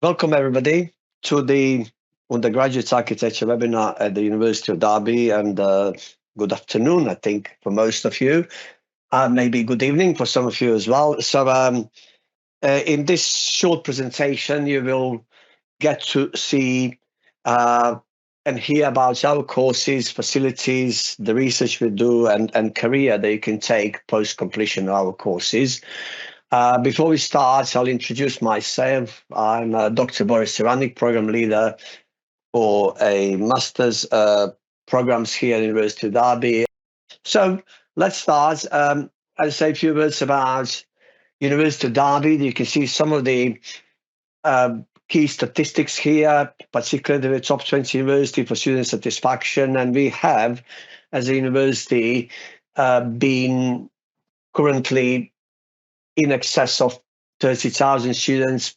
Welcome, everybody, to the undergraduate architecture webinar at the University of Derby. And good afternoon, I think, for most of you. Maybe good evening for some of you as well. In this short presentation, you will get to see and hear about our courses, facilities, the research we do, and career that you can take post completion of our courses. Before we start, I'll introduce myself. I'm Dr. Boris Cyranic, program leader for a master's programs here at University of Derby. So let's start. I'll say a few words about University of Derby. You can see some of the key statistics here, particularly the top 20 university for student satisfaction. And we have, as a university, been currently in excess of 30,000 students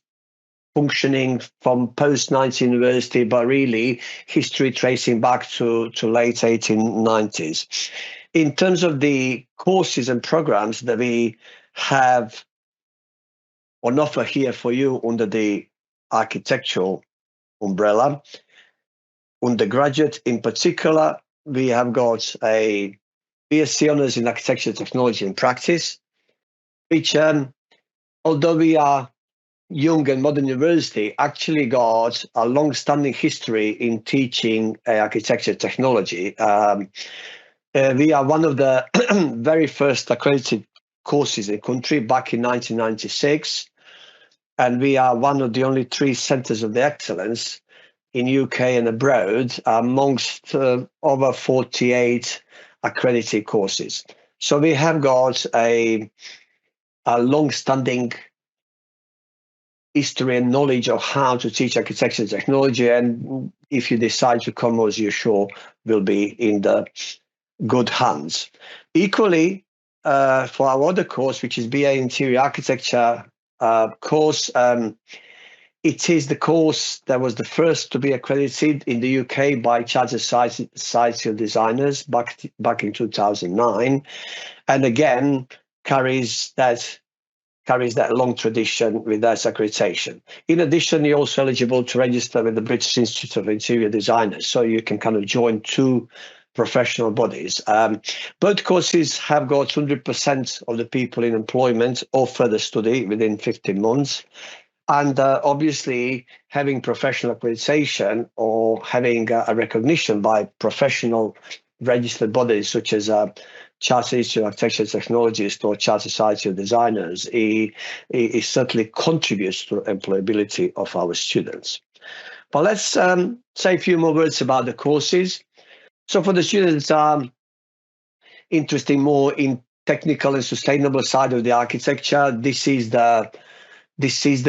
functioning from post-90 university, but really history tracing back to late 1890s. In terms of the courses and programs that we have on offer here for you under the architectural umbrella, undergraduate in particular, we have got a BSc Honours in Architecture, Technology and Practice, which although we are young and modern university, actually got a long-standing history in teaching architecture technology. We are one of the very first accredited courses in the country back in 1996, and we are one of the only 3 centres of the excellence in UK and abroad amongst over 48 accredited courses. So we have got a long-standing history and knowledge of how to teach architecture and technology. And if you decide to come, as you're sure, will be in the good hands. Equally, for our other course, which is BA Interior Architecture course, it is the course that was the first to be accredited in the UK by Chartered Society of Designers back in 2009. And again, carries that long tradition with that accreditation. In addition, you're also eligible to register with the British Institute of Interior Designers, so you can kind of join 2 professional bodies. Both courses have got 100% of the people in employment or further study within 15 months. And obviously, having professional accreditation or having a recognition by professional registered bodies such as Chartered Institute of Architecture Technologists or Chartered Society of Designers, it certainly contributes to employability of our students. But let's say a few more words about the courses. So for the students interested more in technical and sustainable side of the architecture, this is the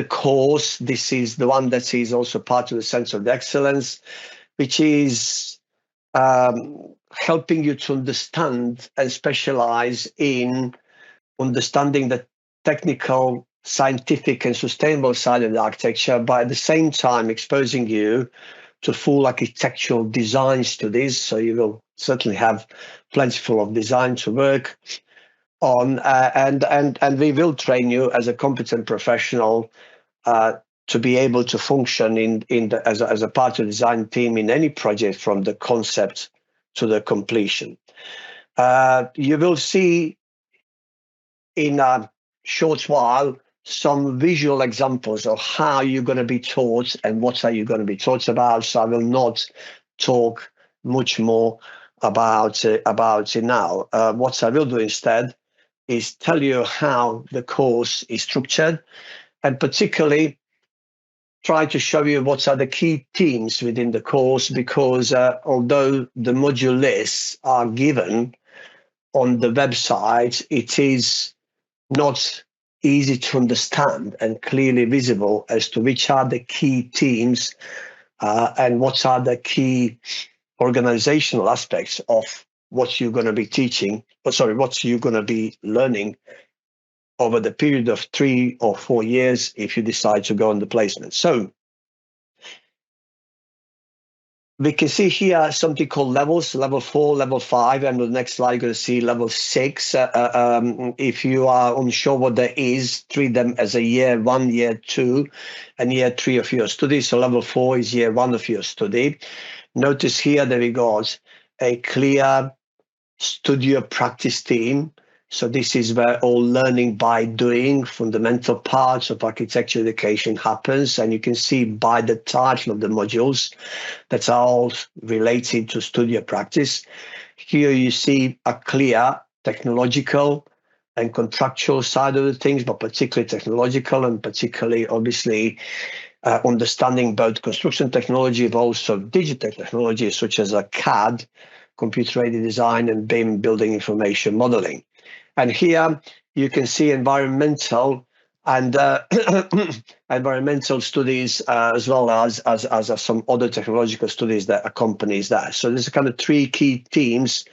course. This is the one that is also part of the Centre of Excellence, which is helping you to understand and specialize in understanding the technical, scientific, and sustainable side of the architecture, but at the same time exposing you to full architectural design studies. So you will certainly have plentiful of design to work on, and we will train you as a competent professional to be able to function as a part of the design team in any project from the concept to the completion. You will see in a short while some visual examples of how you're going to be taught and what are you going to be taught about. So I will not talk much more about it now. What I will do instead is tell you how the course is structured, and particularly try to show you what are the key themes within the course, because although the module lists are given on the website, it is not easy to understand and clearly visible as to which are the key themes and what are the key organizational aspects of what you're going to be teaching, what you're going to be learning over the period of 3 or 4 years if you decide to go on the placement. So We can see here something called levels, level 4, level 5, and on the next slide you're going to see level 6. If you are unsure what that is, treat them as a year 1, year 2, and year 3 of your study. So level 4 is year 1 of your study. Notice here that we got a clear studio practice team. So this is where all learning by doing, fundamental parts of architecture education happens. And you can see by the title of the modules that's all related to studio practice. Here you see a clear technological and contractual side of the things, but particularly technological and particularly obviously understanding both construction technology, but also digital technology such as a CAD, computer-aided design, and BIM, building information modeling. And here you can see environmental and environmental studies as well as some other technological studies that accompanies that. So there's kind of 3 key themes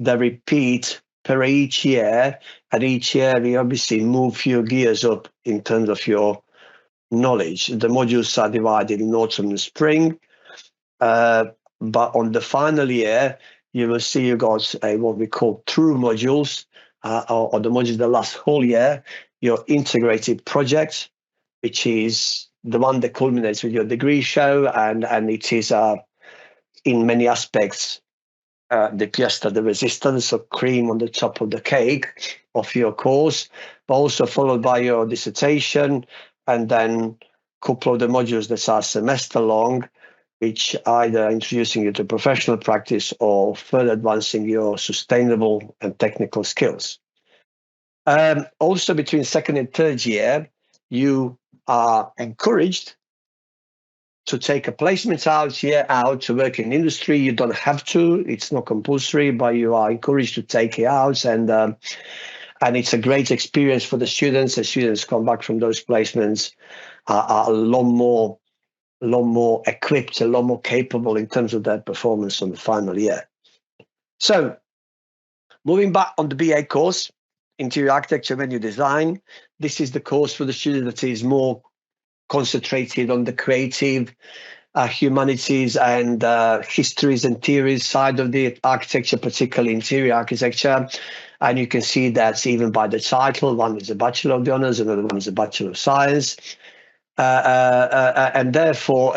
that repeat per each year, and each year we obviously move your gears up in terms of your knowledge. The modules are divided in autumn and spring, but on the final year you will see you got what we call true modules, or the modules that last whole year. Your integrated project, which is the one that culminates with your degree show, and it is in many aspects the pièce de resistance, or cream on the top of the cake of your course, but also followed by your dissertation, and then a couple of the modules that are semester long, which either introducing you to professional practice or further advancing your sustainable and technical skills. Also, between second and third year, you are encouraged to take a placement year out to work in industry. You don't have to; it's not compulsory, but you are encouraged to take it out, and it's a great experience for the students. The students come back from those placements are a lot more equipped, a lot more capable in terms of their performance on the final year. So, moving back on the BA course, Interior Architecture Venue Design, this is the course for the student that is more concentrated on the creative, humanities and histories and theories side of the architecture, particularly interior architecture. And you can see that even by the title, one is a Bachelor of the Honours, another one is a Bachelor of Science. And therefore,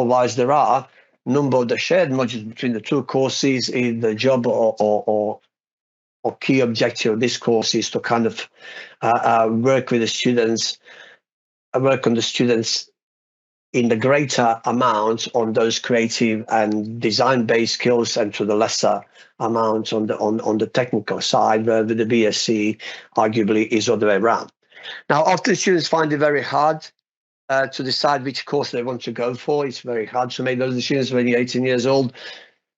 whilst there are a number of the shared modules between the 2 courses, in the job or key objective of this course is to kind of work with the students, work on the students in the greater amount on those creative and design-based skills, and to the lesser amount on the technical side, where the BSc arguably is other way around. Now, often students find it very hard to decide which course they want to go for. It's very hard to make those decisions when you're 18 years old.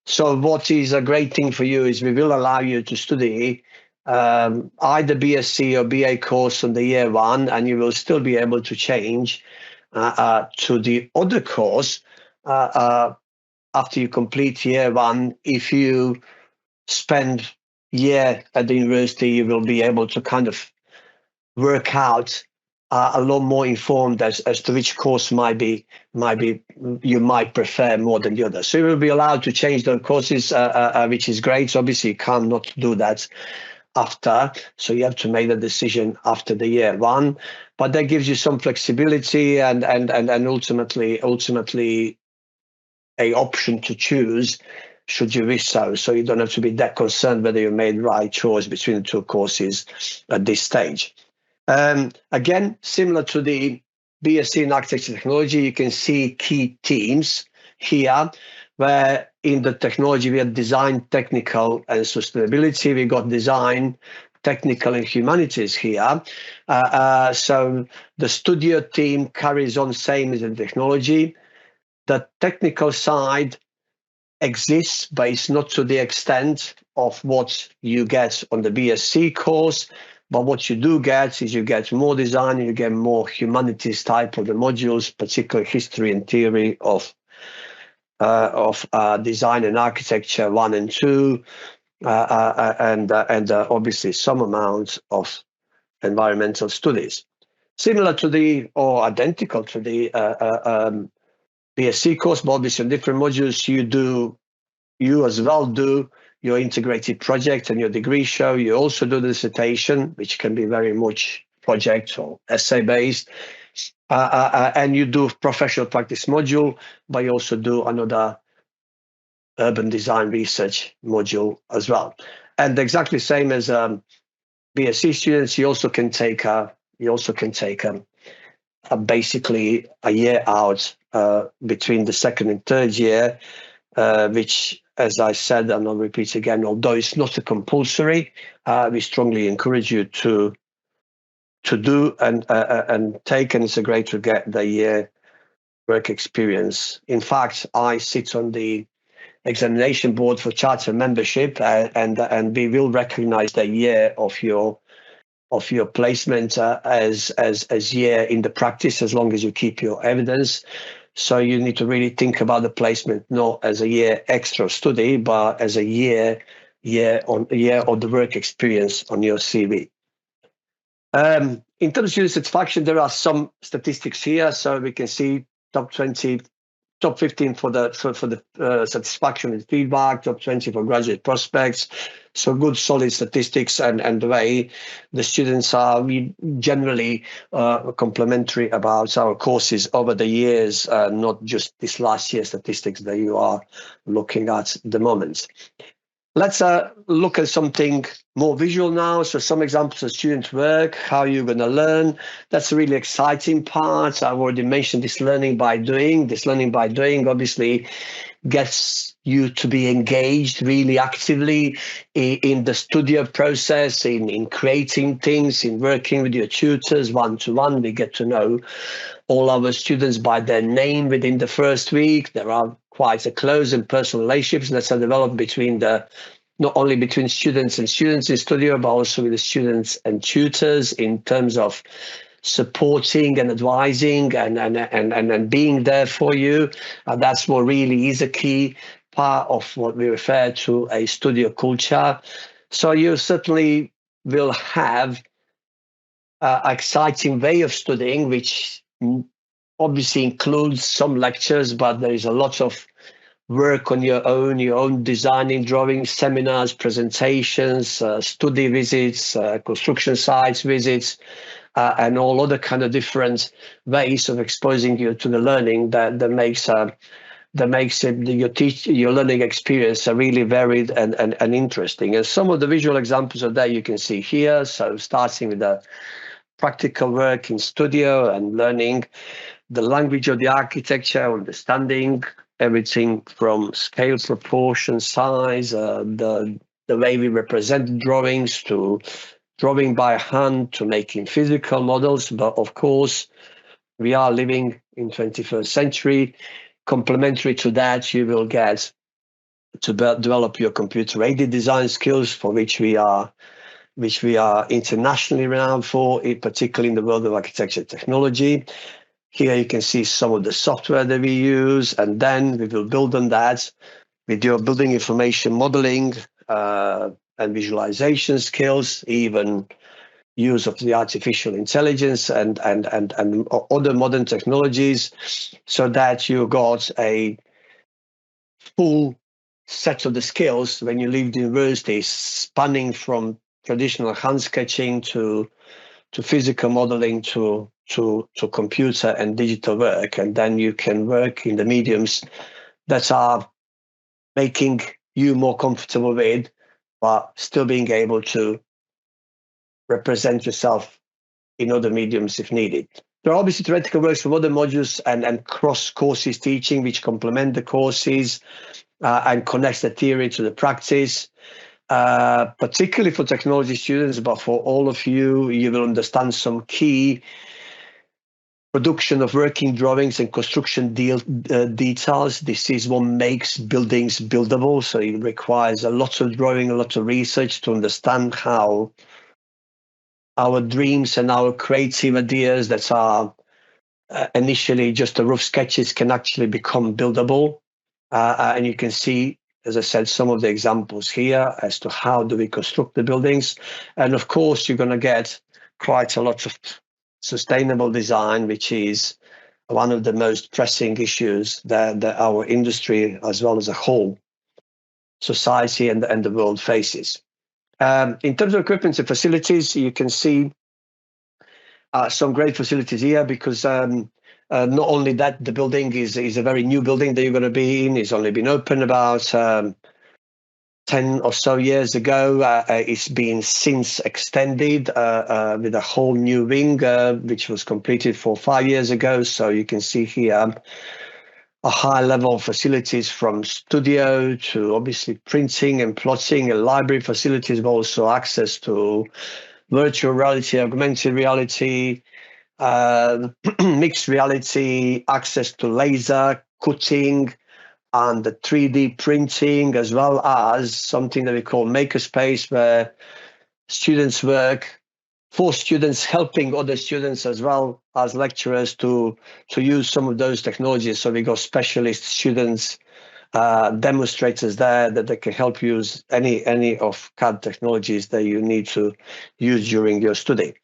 So what is a great thing for you is we will allow you to study either BSc or BA course on the year 1, and you will still be able to change to the other course after you complete year 1. If you spend year at the university, you will be able to kind of work out a lot more informed as to which course you might prefer more than the other. So you will be allowed to change the courses, which is great. So obviously you can't not do that after, so you have to make the decision after the year 1, but that gives you some flexibility and ultimately a option to choose should you wish so. So you don't have to be that concerned whether you made the right choice between the 2 courses at this stage. Again, similar to the BSc in Architecture Technology, you can see key themes here, where in the technology we have design, technical and sustainability. We got design, technical and humanities here. So the studio team carries on same as the technology. The technical side exists, but it's not to the extent of what you get on the BSc course. But what you do get is you get more design, and you get more humanities type of the modules, particularly history and theory of design and architecture 1 and 2, and obviously some amount of environmental studies. Similar to or identical to the BSc course, but obviously on different modules, you as well do your integrated project and your degree show. You also do the dissertation, which can be very much project or essay based. And you do professional practice module, but you also do another urban design research module as well. And exactly same as BSc students, you also can take basically a year out between the second and third year, which, as I said, and I'll repeat again, although it's not a compulsory, we strongly encourage you to do and take, and it's a great to get the year work experience. In fact, I sit on the examination board for charter membership, and we will recognize the year of your placement as year in the practice, as long as you keep your evidence. So you need to really think about the placement not as a year extra study, but as a year of the work experience on your CV. In terms of student satisfaction, there are some statistics here, so we can see top 20. Top 15 for the satisfaction and feedback, top 20 for graduate prospects. So good, solid statistics, and the way the students are generally complimentary about our courses over the years, not just this last year statistics that you are looking at the moment. Let's look at something more visual now. So some examples of student work, how you're going to learn. That's a really exciting part. I've already mentioned this learning by doing. This learning by doing obviously gets you to be engaged really actively in the studio process, in creating things, in working with your tutors one-to-one. We get to know all our students by their name within the first week. There are quite a close and personal relationships that are developed between not only between students in studio, but also with the students and tutors in terms of supporting and advising and being there for you. And that's what really is a key part of what we refer to a studio culture. So you certainly will have an exciting way of studying, which obviously includes some lectures, but there is a lot of work on your own designing, drawing, seminars, presentations, study visits, construction sites visits, and all other kind of different ways of exposing you to the learning that makes your learning experience really varied and interesting. And some of the visual examples of that you can see here. So starting with the practical work in studio and learning the language of the architecture, understanding everything from scale, proportion, size, the way we represent drawings, to drawing by hand, to making physical models. But of course, we are living in 21st century. Complementary to that, you will get to develop your computer-aided design skills, for which we are internationally renowned for, particularly in the world of architecture technology. Here you can see some of the software that we use, and then we will build on that with your building information modeling and visualization skills, even use of the artificial intelligence and other modern technologies, so that you got a full set of the skills when you leave the university, spanning from traditional hand sketching to physical modeling to computer and digital work. And then you can work in the mediums that are making you more comfortable with, but still being able to represent yourself in other mediums if needed. There are obviously theoretical works from other modules and cross courses teaching, which complement the courses and connects the theory to the practice. Particularly for technology students, but for all of you, you will understand some key production of working drawings and construction details. This is what makes buildings buildable. So it requires a lot of drawing, a lot of research to understand how our dreams and our creative ideas that are initially just the rough sketches can actually become buildable. And you can see, as I said, some of the examples here as to how do we construct the buildings. And of course, you're going to get quite a lot of sustainable design, which is one of the most pressing issues that our industry, as well as a whole society and the world faces. In terms of equipment and facilities, you can see some great facilities here because not only that, the building is a very new building that you're going to be in. It's only been open about 10 or so years ago. It's been since extended with a whole new wing, which was completed 5 years ago. So you can see here a high level of facilities from studio to obviously printing and plotting and library facilities, but also access to virtual reality, augmented reality, mixed reality, access to laser cutting and the 3D printing, as well as something that we call makerspace, where students work for students, helping other students as well as lecturers to use some of those technologies. So we got specialist students, demonstrators there that they can help use any of CAD technologies that you need to use during your study.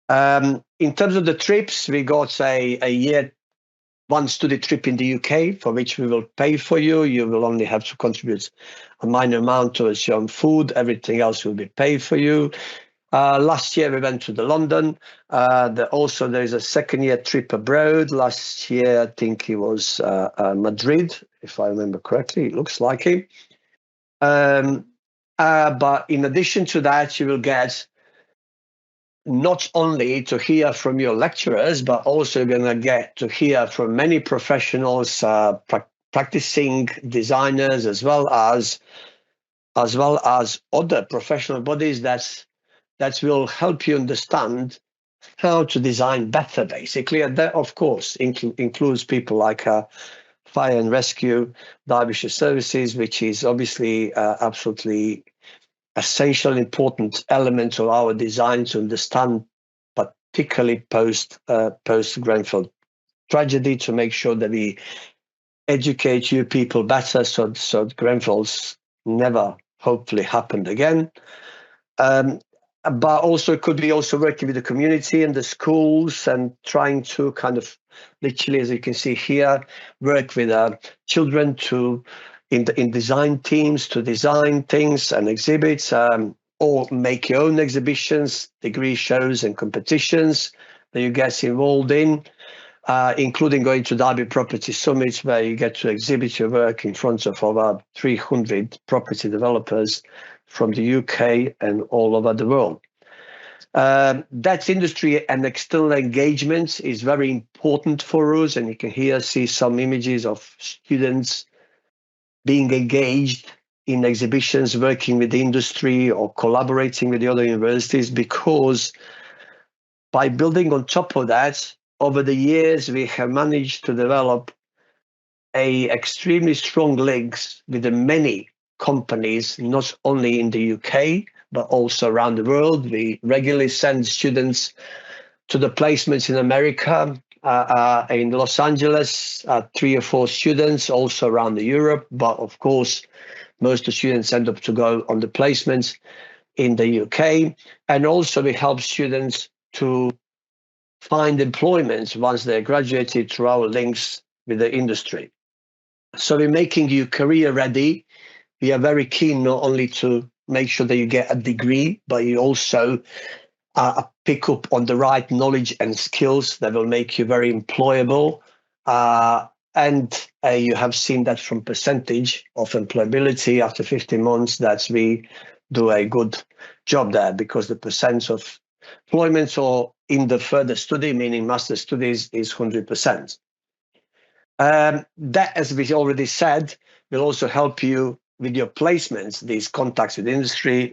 In terms of the trips, we got a year one study trip in the UK, for which we will pay for you. You will only have to contribute a minor amount towards your own food. Everything else will be paid for you. Last year we went to London. Also, there is a second year trip abroad. Last year, I think it was Madrid, if I remember correctly. It looks like it. But in addition to that, you will get not only to hear from your lecturers, but also going to get to hear from many professionals, practicing designers, as well as other professional bodies that will help you understand how to design better, basically. And that, of course, includes people like Fire and Rescue, Derbyshire Services, which is obviously absolutely essential, important element of our design to understand, particularly post Grenfell tragedy, to make sure that we educate you people better, so Grenfell's never hopefully happened again. But also it could be also working with the community and the schools and trying to kind of literally, as you can see here, work with children in design teams to design things and exhibits, or make your own exhibitions, degree shows and competitions that you get involved in, including going to Derby Property Summits, where you get to exhibit your work in front of over 300 property developers from the UK and all over the world. That industry and external engagement is very important for us, and you can here see some images of students being engaged in exhibitions, working with the industry or collaborating with the other universities, because by building on top of that, over the years, we have managed to develop extremely strong links with the many companies, not only in the UK, but also around the world. We regularly send students to the placements in America, in Los Angeles, 3 or 4 students, also around Europe. But of course, most of the students end up to go on the placements in the UK. And also we help students to find employment once they're graduated through our links with the industry. So we're making you career ready. We are very keen not only to make sure that you get a degree, but you also pick up on the right knowledge and skills that will make you very employable. And you have seen that from percentage of employability after 15 months that we do a good job there, because the percent of employment or in the further study, meaning master studies, is 100%. That, as we already said, will also help you with your placements, these contacts with industry,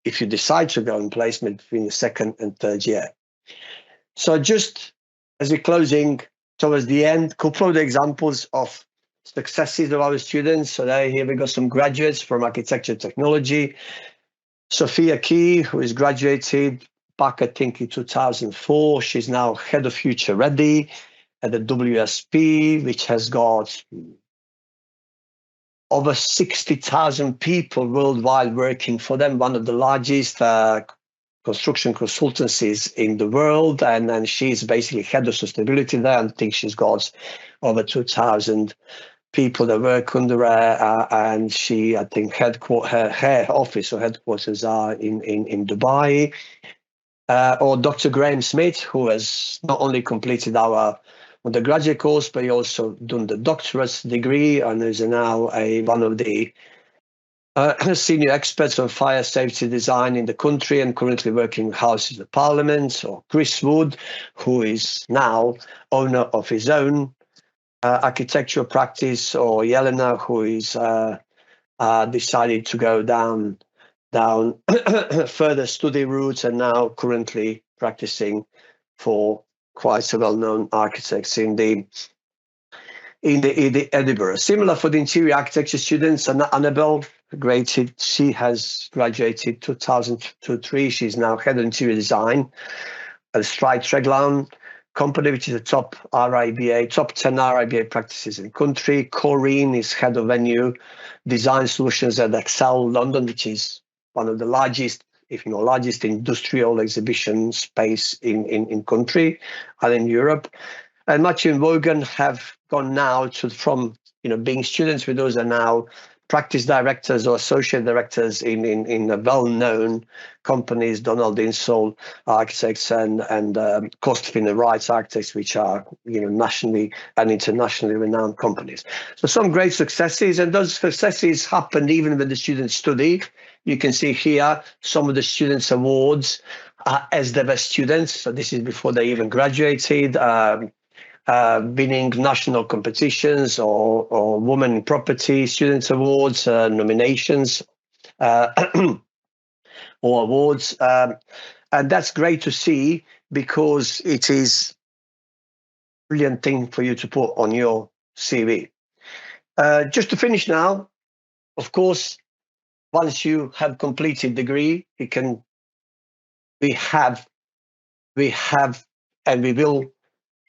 if you decide to go in placement between the second and third year. So just as we're closing towards the end, a couple of the examples of successes of our students. So here we got some graduates from architecture technology. Sophia Key, who is graduated back, I think, in 2004. She's now head of Future Ready at the WSP, which has got over 60,000 people worldwide working for them, one of the largest construction consultancies in the world, and she's basically head of sustainability there. And I think she's got over 2,000 people that work under her, and she, I think, her office or headquarters are in Dubai. Or Dr. Graham Smith, who has not only completed our undergraduate course, but he also done the doctorate degree and is now one of the senior experts on fire safety design in the country and currently working with Houses of Parliament. Or Chris Wood, who is now owner of his own architectural practice. Or Yelena, who is decided to go down further study routes and now currently practicing for quite a well-known architects in the Edinburgh. Similar for the interior architecture students, Annabelle graduated. She has graduated 2003. She's now head of interior design at Stride Treglown company, which is a top 10 RIBA practices in the country. Corinne is head of venue design solutions at Excel London, which is one of the largest, if not largest, industrial exhibition space in country and in Europe. And Matthew and Wogan have gone now from being students with us are now practice directors or associate directors in the well-known companies, Donald Insall Architects and Costfin Wrights Architects, which are nationally and internationally renowned companies. So some great successes, and those successes happened even when the students study. You can see here some of the students' awards as they were students. So this is before they even graduated. Winning national competitions or Women in Property Students Awards, nominations or awards. And that's great to see because it is a brilliant thing for you to put on your CV. Just to finish now, of course, once you have completed degree, we have and we will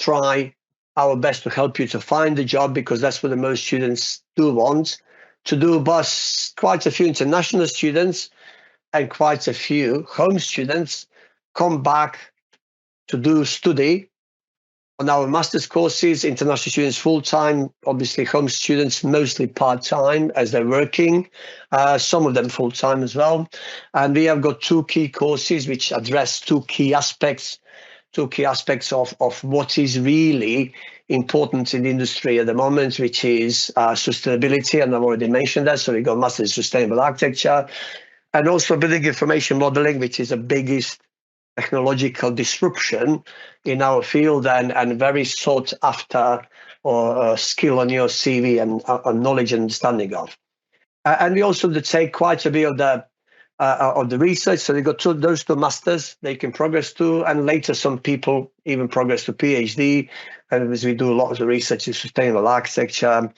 try our best to help you to find a job, because that's what the most students do want to do. But quite a few international students and quite a few home students come back to do study on our master's courses, international students full-time, obviously home students mostly part-time as they're working, some of them full-time as well. And we have got two key courses which address two key aspects of what is really important in the industry at the moment, which is sustainability, and I've already mentioned that. So we got Master in Sustainable Architecture, and also Building Information Modeling, which is the biggest technological disruption in our field and very sought after or skill on your CV and knowledge and understanding of. And we also take quite a bit of the research. So they got those two masters they can progress to, and later some people even progress to PhD. And as we do a lot of the research in sustainable architecture,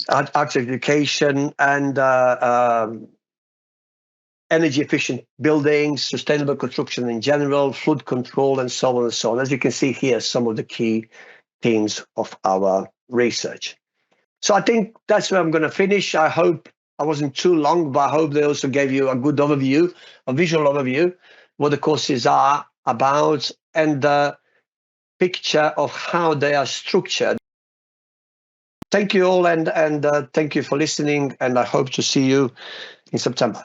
architecture education, and energy efficient buildings, sustainable construction in general, flood control, and so on and so on. As you can see here, some of the key themes of our research. So I think that's where I'm going to finish. I hope I wasn't too long, but I hope they also gave you a good overview, a visual overview, what the courses are about, and the picture of how they are structured. Thank you all, and thank you for listening, and I hope to see you in September.